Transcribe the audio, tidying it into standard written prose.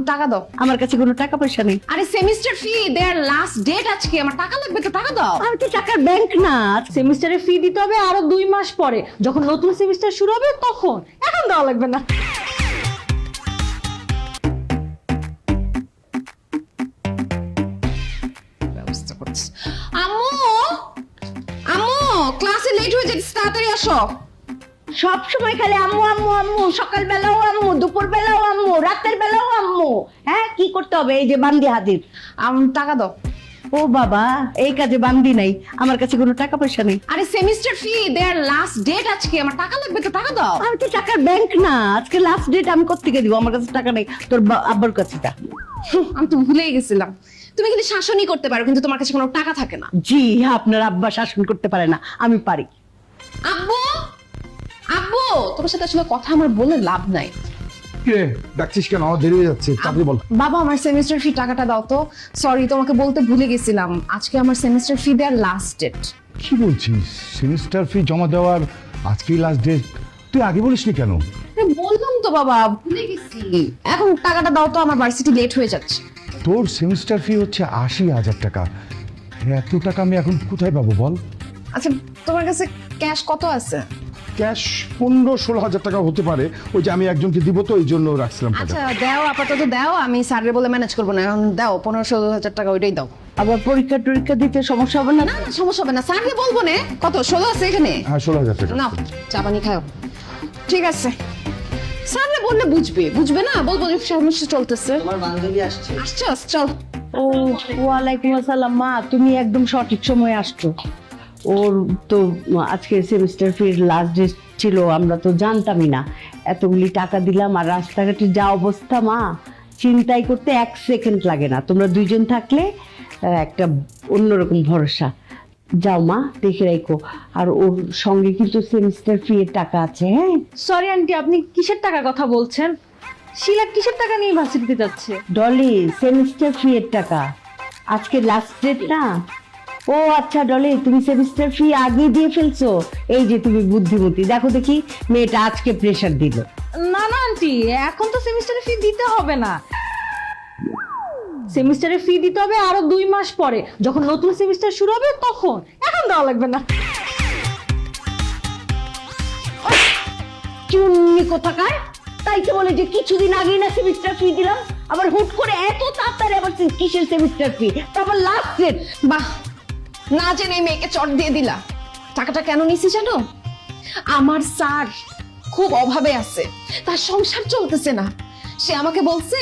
টাকা দাও। আমার কাছে কোনো টাকা পয়সা নেই। আরে সেমিস্টার ফি দেয়ার লাস্ট ডেট আজকে, আমার টাকা লাগবে তো, টাকা দাও। আমি তো টাকার ব্যাংক না। সেমিস্টারের ফি দিতে হবে আরো 2 মাস পরে, যখন নতুন সেমিস্টার শুরু হবে তখন। এখন দেওয়া লাগবে না। ব্যবস্থা করছি। আম্মু, আম্মু, ক্লাসে লেট হয়ে যাচ্ছে, তাড়াতাড়ি আসো। সব সময় খালি আম্মু আম্মু আম্মু, সকাল বেলাও আম্মু, দুপুর বেলাও আম্মু, রাতের বেলাও আম্মু। হ্যাঁ, কি করতে হবে? এই যে বান্দি হাজির। টাকা দাও। ও বাবা, এই কাজে বান্দি নাই। আমার কাছে কোনো টাকা পয়সা নেই। আরে সেমিস্টার ফি দেয়ার লাস্ট ডেট আজকে, আমার টাকা লাগবে তো, টাকা দাও। আমি তো টাকার ব্যাংক না। আজকে লাস্ট ডেট, আমি কোত্থেকে দিব? আমার কাছে টাকা নেই। তোর আব্বার কাছে টা। আমি তো ভুলেই গেছিলাম। তুমি কিন্তু শাসনই করতে পারো, কিন্তু তোমার কাছে কোনো টাকা থাকে না। জি, আপনার আব্বা শাসন করতে পারে না, আমি পারি। আব্বু, আব্বু, তোমার সাথে আসলে কথা আমার বলে লাভ নাই। কিরে ডাকছিস কেন? আমার দেরি হয়ে যাচ্ছে, তাড়াতাড়ি বল। বাবা, আমার সেমিস্টার ফি টাকাটা দাও তো। সরি, তোমাকে বলতে ভুলে গেছিলাম, আজকে আমার সেমিস্টার ফি দেয়ার লাস্ট ডেট। কি বলছিস? সেমিস্টার ফি জমা দেওয়ার আজকেই লাস্ট ডেট? তুই আগে বলিসনি কেন? বললাম তো বাবা, ভুলে গেছি। এখন টাকাটা দাও তো, আমার ভার্সিটি লেট হয়ে যাচ্ছে। তোর সেমিস্টার ফি হচ্ছে 80,000 টাকা। এত টাকা আমি এখন কোথায় পাবো বল? আচ্ছা, তোমার কাছে ক্যাশ কত আছে? ক্যাশ 15-16 হাজার টাকা হতে পারে। ওই যে আমি একজনকে দিব তো, এই জন্য রাখছিলাম টাকা। আচ্ছা দাও, আপাতত দাও, আমি স্যাররে বলে ম্যানেজ করবো না। এখন দাও 15-16 হাজার টাকা, ওইটাই দাও। আবার পরীক্ষা টরীক্ষা দিতে সমস্যা হবে না? না না, সমস্যা হবে না, স্যারকে বলবো না। কত, 16 আছে এখানে? হ্যাঁ, 16,000 টাকা। না, চা পানি খাও। ঠিক আছে, স্যাররে বললে বুঝবে, বুঝবে না? বলবো যে সমস্যা চলতেছে। আমার বান্ধবী আসছে। আসছস, চল। ও, ওয়ালাইকুম আসসালাম। মা, তুমি একদম সঠিক সময় আসছো। ওর তো আজকে সেমিস্টার ফির লাস্ট ডেট ছিল, আমরা তো জানতামই না। এতগুলি টাকা দিলাম, আর রাস্তাঘাটে যা অবস্থা মা, চিন্তাই করতে 1 সেকেন্ড লাগে না। তোমরা দুইজন থাকলে একটা অন্যরকম ভরসা। যাও মা, দেখে রাখো। আর ওর সঙ্গে কিন্তু সেমিস্টার ফি এর টাকা আছে। হ্যাঁ, সরি আন্টি, আপনি কিসের টাকার কথা বলছেন? শিলা কিসের টাকা নিয়ে ভার্সিটিতে যাচ্ছে? ডলি, সেমিস্টার ফি এর টাকা। আজকে লাস্ট ডেট না? ও আচ্ছা ডলি, তুমি সেমিস্টার ফি আগে দিয়ে ফেলছো। এই যে তুমি বুদ্ধিমতী, দেখো দেখি মেয়েটা আজকে প্রেশার দিল। না না আন্টি, এখন তো সেমিস্টারের ফি দিতে হবে না। সেমিস্টারের ফি দিতে হবে আরো 2 মাস পরে, যখন নতুন সেমিস্টার শুরু হবে তখন। এখন দেওয়া লাগবে না। চুন্নি কোথাকার! তাই তো বলে যে কিছুদিন আগেই না সেমিস্টার ফি দিলাম, আবার হুট করে এত তাড়াতাড়ি আবার কিসের সেমিস্টার ফি, তারপর লাস্ট ডেট। বাহ, না জেনে এই মেয়েকে চট দিয়ে দিলা। টাকাটা কেন নিছি জানো? আমার স্যার খুব অভাবে আছে, তার সংসার চলতেছে না। সে আমাকে বলছে